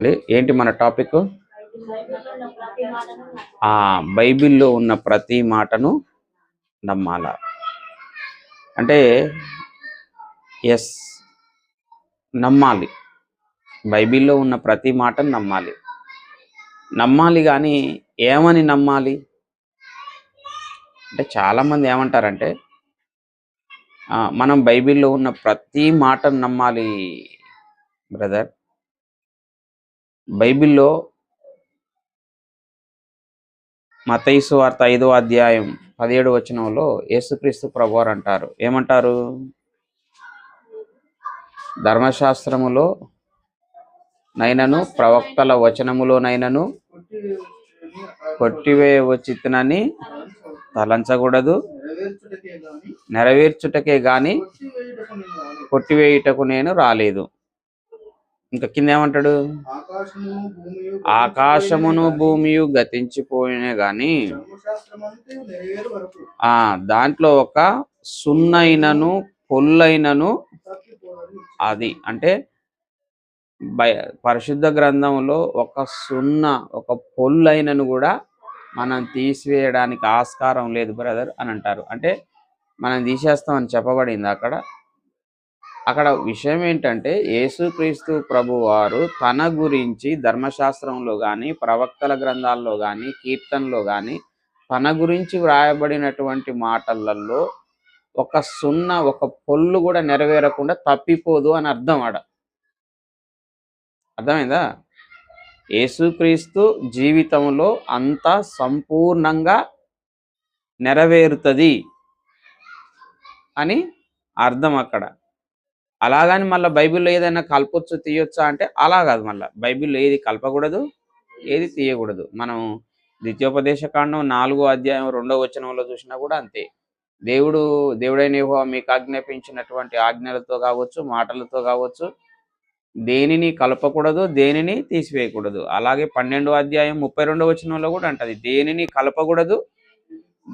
ఏంటి మన టాపిక్? బైబిల్‌లో ఉన్న ప్రతి మాటను నమ్మాలా? అంటే యెస్, నమ్మాలి. బైబిల్‌లో ఉన్న ప్రతి మాటను నమ్మాలి. నమ్మాలి గానీ ఏమని నమ్మాలి? అంటే చాలామంది ఏమంటారంటే మనం బైబిల్‌లో ఉన్న ప్రతి మాటను నమ్మాలి బ్రదర్. బైబిల్‌లో మత్తయి సువార్త 5వ అధ్యాయం 17వ వచనంలో యేసుక్రీస్తు ప్రభువారు అంటారు. ఏమంటారు? ధర్మశాస్త్రములో నైనను ప్రవక్తల వచనములోనైనను కొట్టివేయవచ్చునని తలంచకూడదు, నెరవేర్చుటకే గాని కొట్టివేయుటకు నేను రాలేదు. ఇంకా కింద ఏమంటాడు? ఆకాశమును భూమియు గతించిపోయిన గాని దాంట్లో ఒక సున్నైనను పొల్లైనను అది అంటే పరిశుద్ధ గ్రంథంలో ఒక సున్న ఒక పొల్లైనను కూడా మనం తీసివేయడానికి ఆస్కారం లేదు బ్రదర్ అని అంటారు. అంటే మనం తీసేస్తామని చెప్పబడింది అక్కడ విషయం ఏంటంటే యేసుక్రీస్తు ప్రభువారు తన గురించి ధర్మశాస్త్రంలో కానీ ప్రవక్తల గ్రంథాల్లో కానీ కీర్తనలో కానీ తన గురించి వ్రాయబడినటువంటి మాటలలో ఒక సున్న ఒక పొల్లు కూడా నెరవేరకుండా తప్పిపోదు అని అర్థం. అర్థమైందా? యేసుక్రీస్తు జీవితంలో అంతా సంపూర్ణంగా నెరవేరుతుంది అని అర్థం అక్కడ. అలాగని మళ్ళీ బైబిల్లో ఏదైనా కలపొచ్చు తీయొచ్చా అంటే అలా కాదు. మళ్ళీ బైబిల్లో ఏది కలపకూడదు, ఏది తీయకూడదు. మనం ద్వితీయోపదేశకాండం 4వ అధ్యాయం 2వ వచనంలో చూసినా కూడా అంతే. దేవుడైన యెహోవా మీకు ఆజ్ఞాపించినటువంటి ఆజ్ఞలతో కావచ్చు, మాటలతో కావచ్చు, దేనిని కలపకూడదు, దేనిని తీసివేయకూడదు. అలాగే 12వ అధ్యాయం 32వ వచనంలో కూడా అంటది, దేనిని కలపకూడదు,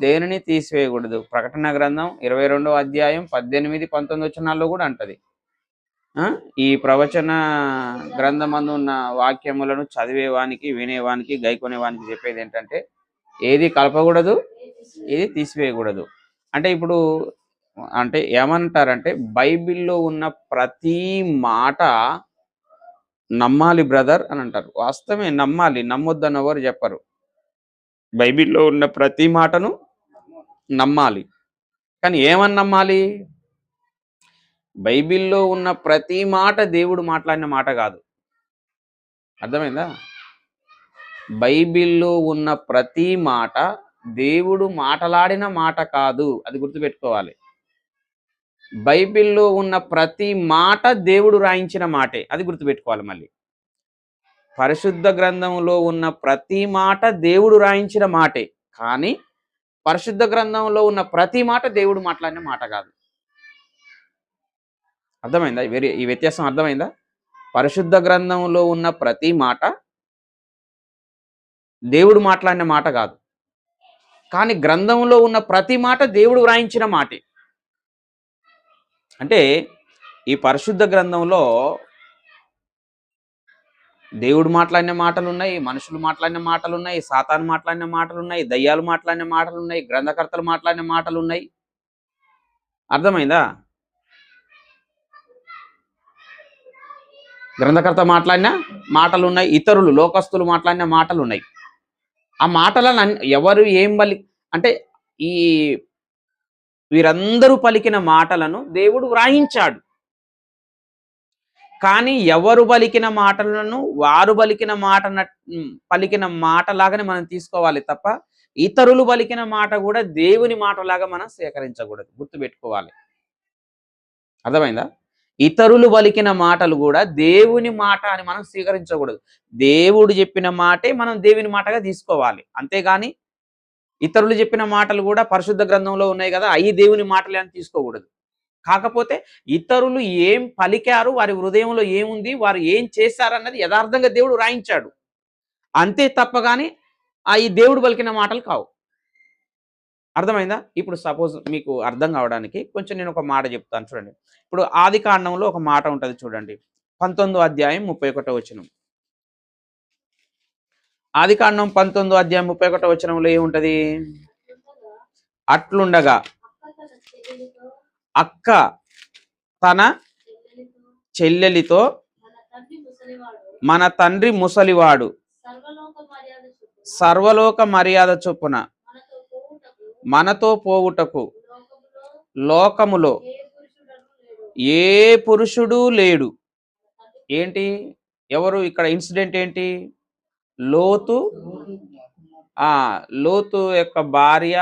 దేనిని తీసివేయకూడదు. ప్రకటన గ్రంథం 22వ అధ్యాయం 18, 19 వచనాల్లో కూడా అంటది. ఈ ప్రవచన గ్రంథమందు ఉన్న వాక్యములను చదివేవానికి, వినేవానికి, గైకొనేవానికి చెప్పేది ఏంటంటే ఏది కలపకూడదు, ఏది తీసివేయకూడదు. అంటే ఇప్పుడు అంటే ఏమంటారంటే బైబిల్లో ఉన్న ప్రతి మాట నమ్మాలి బ్రదర్ అని అంటారు. వాస్తవమే, నమ్మాలి. నమ్మొద్దని ఎవరు చెప్పరు. బైబిల్లో ఉన్న ప్రతి మాటను నమ్మాలి. కానీ ఏమని నమ్మాలి? బైబిల్లో ఉన్న ప్రతి మాట దేవుడు మాట్లాడిన మాట కాదు. అర్థమైందా? బైబిల్లో ఉన్న ప్రతి మాట దేవుడు మాట్లాడిన మాట కాదు. అది గుర్తుపెట్టుకోవాలి. బైబిల్లో ఉన్న ప్రతి మాట దేవుడు రాయించిన మాటే. అది గుర్తుపెట్టుకోవాలి. మళ్ళీ పరిశుద్ధ గ్రంథంలో ఉన్న ప్రతి మాట దేవుడు రాయించిన మాటే. కానీ పరిశుద్ధ గ్రంథంలో ఉన్న ప్రతి మాట దేవుడు మాట్లాడిన మాట కాదు. అర్థమైందా? ఈ వ్యత్యాసం అర్థమైందా? పరిశుద్ధ గ్రంథంలో ఉన్న ప్రతి మాట దేవుడు మాట్లాడిన మాట కాదు. కానీ గ్రంథంలో ఉన్న ప్రతి మాట దేవుడు వ్రాయించిన మాటే. అంటే ఈ పరిశుద్ధ గ్రంథంలో దేవుడు మాట్లాడిన మాటలు ఉన్నాయి, మనుషులు మాట్లాడిన మాటలు ఉన్నాయి, సాతాను మాట్లాడిన మాటలు ఉన్నాయి, దయ్యాలు మాట్లాడిన మాటలు ఉన్నాయి, గ్రంథకర్తలు మాట్లాడిన మాటలు ఉన్నాయి. అర్థమైందా? గ్రంథకర్త మాట్లాడిన మాటలు ఉన్నాయి, ఇతరులు లోకస్తులు మాట్లాడిన మాటలు ఉన్నాయి. ఆ మాటలను ఎవరు ఏం అంటే ఈ వీరందరూ పలికిన మాటలను దేవుడు వ్రాయించాడు. కానీ ఎవరు పలికిన మాటలను వారు పలికిన మాటలాగానే మనం తీసుకోవాలి తప్ప ఇతరులు పలికిన మాట కూడా దేవుని మాటలాగా మనం స్వీకరించకూడదు. గుర్తుపెట్టుకోవాలి. అర్థమైందా? ఇతరులు పలికిన మాటలు కూడా దేవుని మాట అని మనం స్వీకరించకూడదు. దేవుడు చెప్పిన మాటే మనం దేవుని మాటగా తీసుకోవాలి. అంతేగాని ఇతరులు చెప్పిన మాటలు కూడా పరిశుద్ధ గ్రంథంలో ఉన్నాయి కదా, అవి దేవుని మాటలే అని తీసుకోకూడదు. కాకపోతే ఇతరులు ఏం పలికారు, వారి హృదయంలో ఏముంది, వారు ఏం చేశారన్నది యథార్థంగా దేవుడు రాయించాడు. అంతే తప్ప కానీ ఈ దేవుడు పలికిన మాటలు కావు. అర్థమైందా? ఇప్పుడు సపోజ్ మీకు అర్థం కావడానికి కొంచెం నేను ఒక మాట చెప్తాను చూడండి. ఇప్పుడు ఆది కాండంలో ఒక మాట ఉంటుంది చూడండి. 19వ అధ్యాయం 31వ వచనం. ఆదికాండం 19 అధ్యాయం 31 వచనంలో ఏముంటది? అట్లుండగా అక్క తన చెల్లెలితో మన తండ్రి ముసలివాడు సర్వలోక మర్యాద చొప్పున మనతో పోవుటకు లోకములో ఏ పురుషుడు లేడు. ఏంటి? ఎవరు ఇక్కడ ఇన్సిడెంట్ ఏంటి? లోతు లోతు యొక్క భార్య,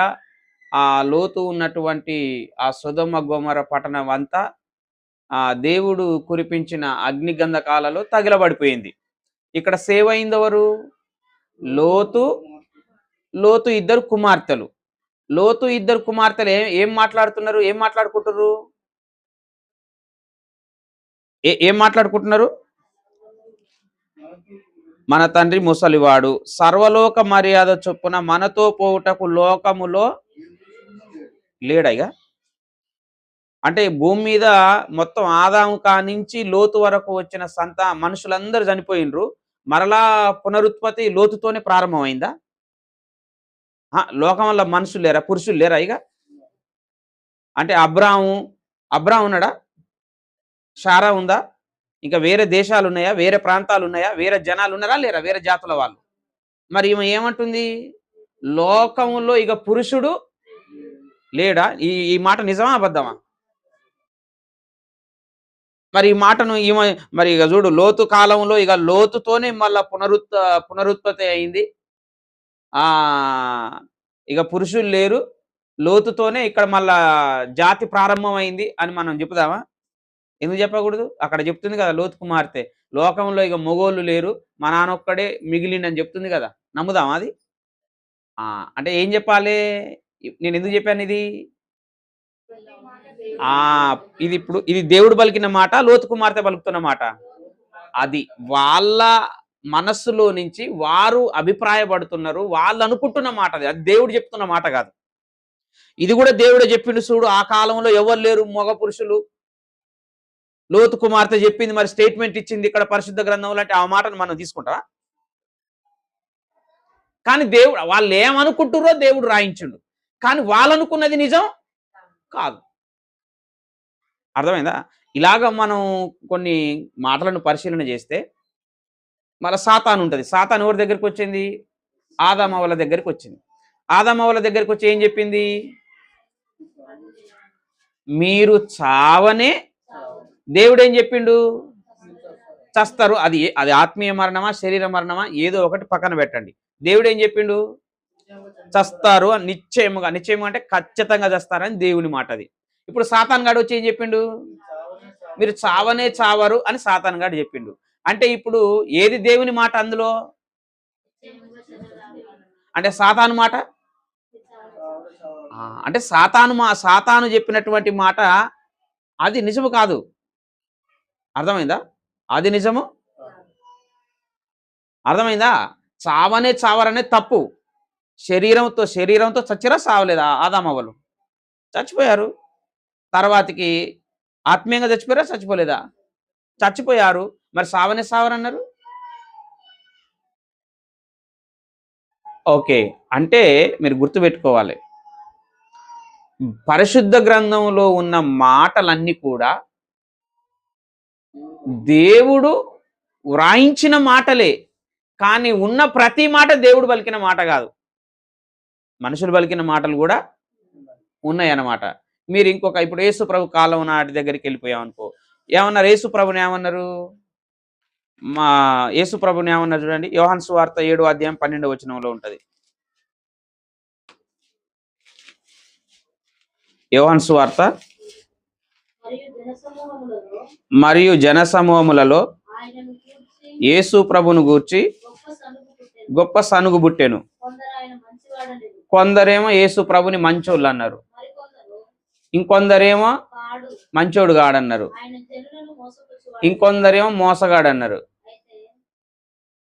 ఆ లోతు ఉన్నటువంటి ఆ సొదొమ గొమొర పట్టణం అంతా దేవుడు కురిపించిన అగ్నిగంధకాలలో తగిలబడిపోయింది. ఇక్కడ సేవ్ అయింది ఎవరు? లోతు ఇద్దరు కుమార్తెలు. లోతు ఇద్దరు కుమార్తెలు ఏం మాట్లాడుతున్నారు? ఏం మాట్లాడుకుంటున్నారు? ఏం మాట్లాడుకుంటున్నారు? మన తండ్రి ముసలివాడు సర్వలోక మర్యాద చొప్పున మనతో పోవుటకు లోకములో లేడైగా. అంటే భూమి మీద మొత్తం ఆదాము కానించి లోతు వరకు వచ్చిన మనుషులందరూ చనిపోయినరు. మరలా పునరుత్పత్తి లోతుతోనే ప్రారంభమైందా? లోకం వల్ల మనుషులు లేరా? పురుషులు లేరా? ఇక అంటే అబ్రాము ఉన్నాడా? షారా ఉందా? ఇంకా వేరే దేశాలు ఉన్నాయా? వేరే ప్రాంతాలు ఉన్నాయా? వేరే జనాలు ఉన్నారా? లేరా? వేరే జాతుల వాళ్ళు. మరి ఈమె ఏమంటుంది? లోకములో ఇక పురుషుడు లేడా? ఈ మాట నిజమా అబద్ధమా? మరి ఈ మాటను ఈమె మరి ఇక చూడు, లోతు కాలంలో ఇక లోతుతోనే మళ్ళా పునరుత్పత్తి అయింది. ఇక పురుషులు లేరు, లోతుతోనే ఇక్కడ మళ్ళా జాతి ప్రారంభమైంది అని మనం చెప్పుదామా? ఎందుకు చెప్పకూడదు? అక్కడ చెప్తుంది కదా లోతు కుమార్తె, లోకంలో ఇక మొగోళ్ళు లేరు, మా నాన్నొక్కడే మిగిలిండని చెప్తుంది కదా. నమ్ముదామా అది? అంటే ఏం చెప్పాలి? నేను ఎందుకు చెప్పాను ఇది? ఇది దేవుడు పలికిన మాట, లోతు కుమార్తె పలుకుతున్న మాట. అది వాళ్ళ మనస్సులో నుంచి వారు అభిప్రాయపడుతున్నారు, వాళ్ళు అనుకుంటున్న మాట. అది దేవుడు చెప్తున్న మాట కాదు. ఇది కూడా దేవుడే చెప్పిండు చూడు. ఆ కాలంలో ఎవరు లేరు మగ పురుషులు, లోతు కుమార్తె చెప్పింది. మరి స్టేట్మెంట్ ఇచ్చింది ఇక్కడ పరిశుద్ధ గ్రంథంలో. అంటే ఆ మాటను మనం తీసుకుంటారా? కానీ దేవుడు, వాళ్ళు ఏమనుకుంటురో దేవుడు రాయించుండు, కానీ వాళ్ళు అనుకున్నది నిజం కాదు. అర్థమైందా? ఇలాగ మనం కొన్ని మాటలను పరిశీలన చేస్తే మళ్ళీ సాతాను ఉంటుంది. సాతాను ఎవరి దగ్గరికి వచ్చింది? ఆదామవ్వల దగ్గరికి వచ్చింది. ఆదామవ్వల దగ్గరికి వచ్చి ఏం చెప్పింది? మీరు చావనే. దేవుడు ఏం చెప్పిండు? చస్తారు. అది ఆత్మీయ మరణమా శరీర మరణమా ఏదో ఒకటి పక్కన పెట్టండి. దేవుడు ఏం చెప్పిండు? చస్తారు అని. నిశ్చయముగా అంటే ఖచ్చితంగా చస్తారని దేవుని మాట అది. ఇప్పుడు సాతాన్ గాడు వచ్చి ఏం చెప్పిండు? మీరు చావనే చావరు అని సాతాన్ గాడు చెప్పిండు. అంటే ఇప్పుడు ఏది దేవుని మాట అందులో? అంటే సాతాను మాట. అంటే సాతాను చెప్పినటువంటి మాట అది నిజము కాదు. అర్థమైందా? అది నిజము. అర్థమైందా? చావనే చావరనే తప్పు. శరీరంతో చచ్చిరా చావలేదా? ఆదామవ్వలు చచ్చిపోయారు. తర్వాతకి ఆత్మీయంగా చచ్చిపోయారా? చచ్చిపోలేదా? చచ్చిపోయారు. మరి సావనే సావరన్నారు. ఓకే, అంటే మీరు గుర్తుపెట్టుకోవాలి, పరిశుద్ధ గ్రంథంలో ఉన్న మాటలన్నీ కూడా దేవుడు వ్రాయించిన మాటలే, కానీ ఉన్న ప్రతి మాట దేవుడు పలికిన మాట కాదు. మనుషులు పలికిన మాటలు కూడా ఉన్నాయన్నమాట. మీరు ఇప్పుడు యేసు ప్రభు కాలం నాటి దగ్గరికి వెళ్ళిపోయామనుకో, ఏమన్నారు? యేసు ప్రభుని ఏమన్నారు? యేసు ప్రభుని ఏమన్నారు చూడండి. యోహాను సువార్త 7వ అధ్యాయం 12వ వచనంలో ఉంటది. యోహాను సువార్త. మరియు జనసమూహములలో యేసు ప్రభును గూర్చి గొప్ప సనుగు బుట్టెను. కొందరేమో యేసు ప్రభుని మంచోళ్ళు అన్నారు, ఇంకొందరేమో మంచోడు గాడన్నారు, ఇంకొందరేమో మోసగాడు అన్నారు.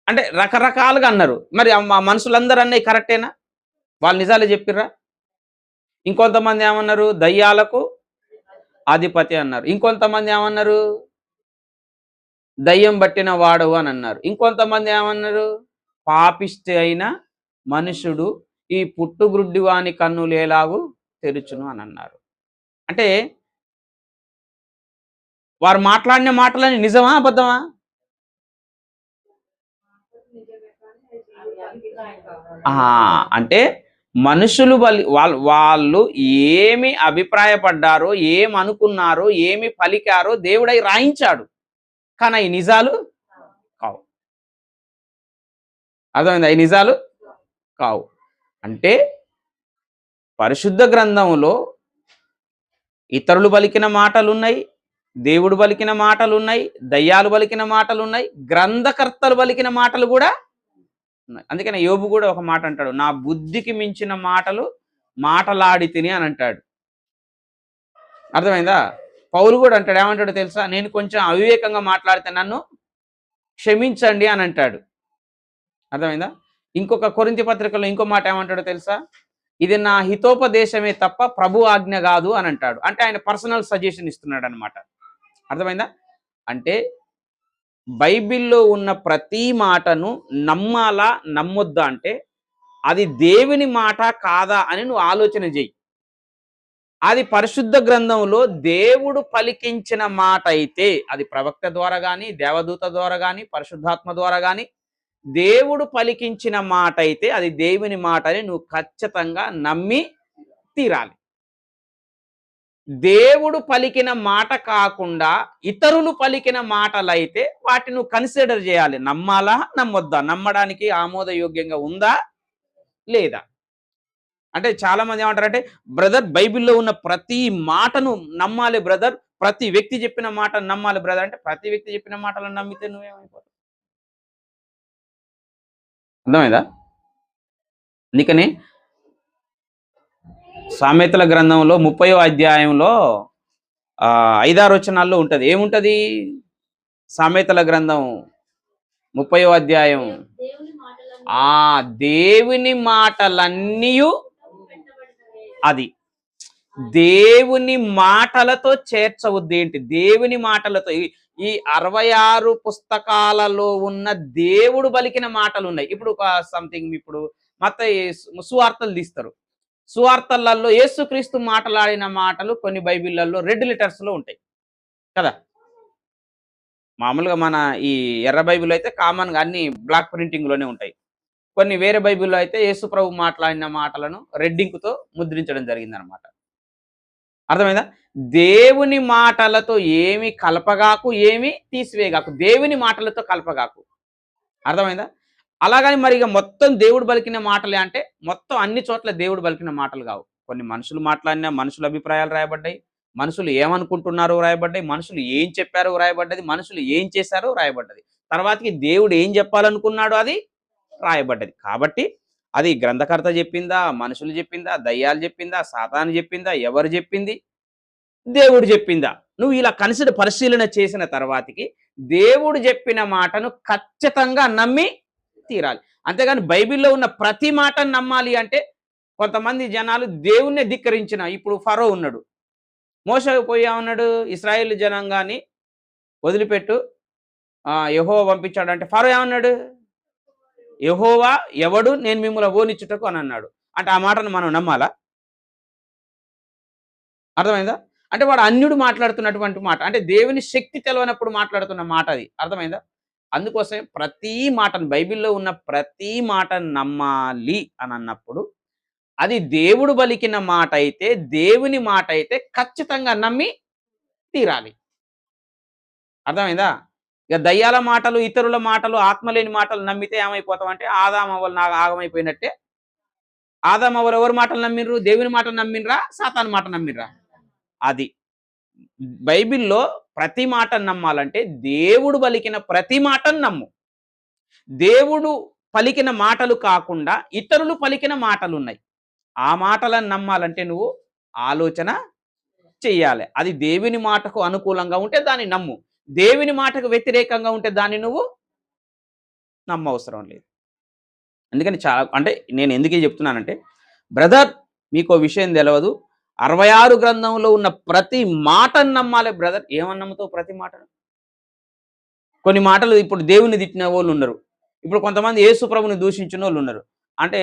అంటే రకరకాలుగా అన్నారు. మరి మనుషులందరూ అన్నీ కరెక్టేనా? వాళ్ళు నిజాలే చెప్పిర్రా? ఇంకొంతమంది ఏమన్నారు? దయ్యాలకు అధిపతి అన్నారు. ఇంకొంతమంది ఏమన్నారు? దయ్యం పట్టిన వాడు అని అన్నారు. ఇంకొంతమంది ఏమన్నారు? పాపిష్టి అయిన మనుషుడు ఈ పుట్టుగ్రుడ్డి వాని కన్నులు ఎలాగూ తెరుచును అని అన్నారు. అంటే వారు మాట్లాడిన మాటలని నిజమా అబద్ధమా? అంటే మనుషులు వాళ్ళు ఏమి అభిప్రాయపడ్డారో, ఏమనుకున్నారో, ఏమి పలికారో దేవుడై రాయించాడు. కానీ అవి నిజాలు కావు. అర్థమైందా? అవి నిజాలు కావు. అంటే పరిశుద్ధ గ్రంథంలో ఇతరులు పలికిన మాటలున్నాయి, దేవుడు పలికిన మాటలున్నాయి, దయ్యాలు పలికిన మాటలున్నాయి, గ్రంథకర్తలు పలికిన మాటలు కూడా ఉన్నాయి. అందుకని యోబు కూడా ఒక మాట అంటాడు, నా బుద్ధికి మించిన మాటలు మాటలాడి తిని అని అంటాడు. అర్థమైందా? పౌలు కూడా అంటాడు, ఏమంటాడు తెలుసా? నేను కొంచెం అవివేకంగా మాట్లాడితే నన్ను క్షమించండి అని అంటాడు. అర్థమైందా? ఇంకొక కొరింథీ పత్రికలో ఇంకో మాట ఏమంటాడో తెలుసా? ఇది నా హితోపదేశమే తప్ప ప్రభు ఆజ్ఞ కాదు అని అంటాడు. అంటే ఆయన పర్సనల్ సజెషన్ ఇస్తున్నాడు అనమాట. అర్థమైందా? అంటే బైబిల్లో ఉన్న ప్రతి మాటను నమ్మాలా నమ్మొద్దా అంటే అది దేవుని మాట కాదా అని నువ్వు ఆలోచన చెయ్యి. అది పరిశుద్ధ గ్రంథంలో దేవుడు పలికించిన మాట అయితే అది ప్రవక్త ద్వారా కానీ, దేవదూత ద్వారా కానీ, పరిశుద్ధాత్మ ద్వారా కానీ దేవుడు పలికించిన మాట అయితే అది దేవుని మాట అని నువ్వు ఖచ్చితంగా నమ్మి తీరాలి. దేవుడు పలికిన మాట కాకుండా ఇతరులు పలికిన మాటలైతే వాటిని నువ్వు కన్సిడర్ చేయాలి. నమ్మాలా నమ్మొద్దా, నమ్మడానికి ఆమోదయోగ్యంగా ఉందా లేదా. అంటే చాలా మంది ఏమంటారంటే, బ్రదర్ బైబిల్లో ఉన్న ప్రతి మాటను నమ్మాలి బ్రదర్, ప్రతి వ్యక్తి చెప్పిన మాటను నమ్మాలి బ్రదర్. అంటే ప్రతి వ్యక్తి చెప్పిన మాటలను నమ్మితే నువ్వేమైపోతావు? అర్థమైందా? అందుకని సామెతల గ్రంథంలో 30వ అధ్యాయంలో 5-6 వచనాల్లో ఉంటది. ఏముంటది? సామెతల గ్రంథం 30వ అధ్యాయం దేవుని మాటలన్నీ అది దేవుని మాటలతో చేర్చవద్దు. ఏంటి దేవుని మాటలతో? ఈ 66 పుస్తకాలలో ఉన్న దేవుడు పలికిన మాటలు ఉన్నాయి. ఇప్పుడు ఒక సంథింగ్ ఇప్పుడు మత్తయి సువార్తలు తీస్తారు. సువార్తలలో యేసుక్రీస్తు మాట్లాడిన మాటలు కొన్ని బైబిళ్లలో రెడ్ లెటర్స్ లో ఉంటాయి కదా. మామూలుగా మన ఈ ఎర్ర బైబిల్ అయితే కామన్ గా అన్ని బ్లాక్ ప్రింటింగ్ లోనే ఉంటాయి. కొన్ని వేరే బైబిల్లో అయితే యేసు ప్రభు మాట్లాడిన మాటలను రెడ్డింకుతో ముద్రించడం జరిగిందనమాట. అర్థమైందా? దేవుని మాటలతో ఏమి కలపగాకు, ఏమి తీసివేయగాకు. దేవుని మాటలతో కలపగాకు. అర్థమైందా? అలాగని మరి ఇక మొత్తం దేవుడు పలికిన మాటలే అంటే మొత్తం అన్ని చోట్ల దేవుడు పలికిన మాటలు కావు. కొన్ని మనుషులు మాట్లాడిన మనుషుల అభిప్రాయాలు రాయబడ్డాయి, మనుషులు ఏమనుకుంటున్నారో రాయబడ్డాయి, మనుషులు ఏం చెప్పారో రాయబడ్డది, మనుషులు ఏం చేశారో రాయబడ్డది, తర్వాతకి దేవుడు ఏం చెప్పాలనుకున్నాడో అది రాయబడ్డది. కాబట్టి అది గ్రంథకర్త చెప్పిందా, మనుషులు చెప్పిందా, దయ్యాలు చెప్పిందా, సాతాను చెప్పిందా, ఎవరు చెప్పింది, దేవుడు చెప్పిందా, నువ్వు ఇలా పరిశీలన చేసిన తర్వాతకి దేవుడు చెప్పిన మాటను ఖచ్చితంగా నమ్మి తీరాలి. అంతేగాని బైబిల్లో ఉన్న ప్రతి మాటను నమ్మాలి అంటే కొంతమంది జనాలు దేవుణ్ణి ధిక్కరించిన, ఇప్పుడు ఫరో ఉన్నాడు, మోషే పోయా ఉన్నాడు, ఇశ్రాయేలు జనాంగాన్ని వదిలిపెట్టు యెహోవా పంపించాడు అంటే ఫరో ఏమన్నాడు? యెహోవా ఎవడు నేను మిమ్మల్ని ఓనిచ్చుటకు అని అన్నాడు. అంటే ఆ మాటను మనం నమ్మాలా? అర్థమైందా? అంటే వాడు అన్యుడు మాట్లాడుతున్నటువంటి మాట, అంటే దేవుని శక్తి తెలవనప్పుడు మాట్లాడుతున్న మాట అది. అర్థమైందా? అందుకోసమే ప్రతి మాటను బైబిల్లో ఉన్న ప్రతి మాటను నమ్మాలి అని అన్నప్పుడు అది దేవుడు పలికిన మాట అయితే, దేవుని మాట అయితే ఖచ్చితంగా నమ్మి తీరాలి. అర్థమైందా? ఇక దయ్యాల మాటలు, ఇతరుల మాటలు, ఆత్మలేని మాటలు నమ్మితే ఏమైపోతాం అంటే ఆదాము అవ్వలు నాకు ఆగమైపోయినట్టే. ఆదాము అవ్వలు ఎవరి మాటలు నమ్మిండ్రు? దేవుని మాట నమ్మిండ్రా, సాతాను మాట నమ్మిండ్రా? అది బైబిల్లో ప్రతి మాటను నమ్మాలంటే దేవుడు పలికిన ప్రతి మాటను నమ్ము. దేవుడు పలికిన మాటలు కాకుండా ఇతరులు పలికిన మాటలు ఉన్నాయి, ఆ మాటలను నమ్మాలంటే నువ్వు ఆలోచన చెయ్యాలి. అది దేవుని మాటకు అనుకూలంగా ఉంటే దాన్ని నమ్ము, దేవుని మాటకు వ్యతిరేకంగా ఉంటే దాన్ని నువ్వు నమ్మవసరం లేదు. అందుకని చాలా అంటే నేను ఎందుకు చెప్తున్నానంటే, బ్రదర్ మీకు విషయం తెలియదు, 66 గ్రంథంలో ఉన్న ప్రతి మాటను నమ్మాలి బ్రదర్. ఏమని నమ్ముతావు ప్రతి మాటను? కొన్ని మాటలు ఇప్పుడు దేవుని తిట్టిన వాళ్ళు ఉన్నారు, ఇప్పుడు కొంతమంది యేసుప్రభుని దూషించినోళ్ళు ఉన్నారు. అంటే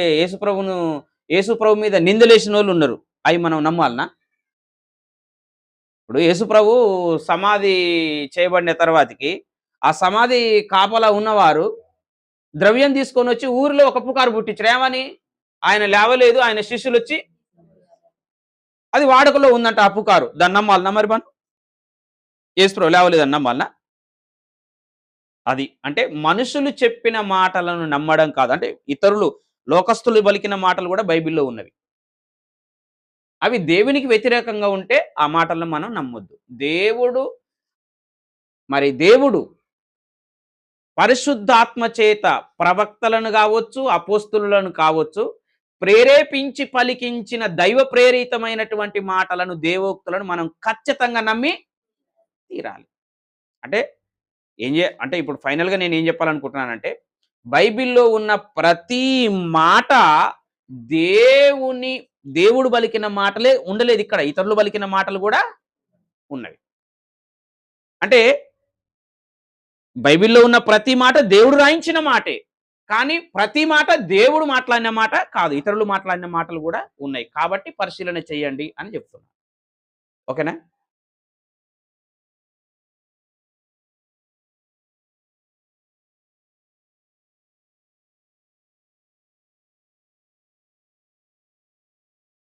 యేసుప్రభు మీద నిందలేసినోళ్ళు ఉన్నారు. అయి మనం నమ్మాలనా? ఇప్పుడు యేసుప్రభు సమాధి చేయబడిన తర్వాతకి, ఆ సమాధి కాపలా ఉన్నవారు ద్రవ్యం తీసుకొనొచ్చి ఊరిలో ఒక పుకారు పుట్టించారు. ఏమని? ఆయన లేవలేదు. ఆయన శిష్యులొచ్చి అది వాడుకలో ఉందంట ఆ పుకారు. దాన్ని నమ్మాలనా మరి మనం? యేసుప్రభు లేవలేదని నమ్మాలనా? అది. అంటే మనుషులు చెప్పిన మాటలను నమ్మడం కాదు. అంటే ఇతరులు లోకస్తులు పలికిన మాటలు కూడా బైబిల్‌లో ఉన్నవి. అవి దేవునికి వ్యతిరేకంగా ఉంటే ఆ మాటలను మనం నమ్మొద్దు. దేవుడు పరిశుద్ధాత్మ చేత ప్రవక్తలను గావచ్చు, అపోస్తలులను కావచ్చు, ప్రేరేపించి పలికించిన దైవ ప్రేరితమైనటువంటి మాటలను, దేవోక్తులను మనం ఖచ్చితంగా నమ్మి తీరాలి. అంటే అంటే ఇప్పుడు ఫైనల్‌గా నేనేం చెప్పాలనుకుంటున్నానంటే, బైబిల్‌లో ఉన్న ప్రతి మాట దేవుని దేవుడు పలికిన మాటలే ఉండలేదిక్కడ. ఇతరులు పలికిన మాటలు గూడా ఉన్నవి. అంటే బైబిల్‌లో ఉన్న ప్రతి మాట దేవుడు రాయించిన మాటే. కానీ ప్రతి మాట దేవుడు మాట్లాడిన మాట కాదు. ఇతరులు మాట్లాడిన మాటలు గూడా ఉన్నాయి. కాబట్టి పరిశీలన చేయండి అని చెప్తున్నా. ఓకేనా?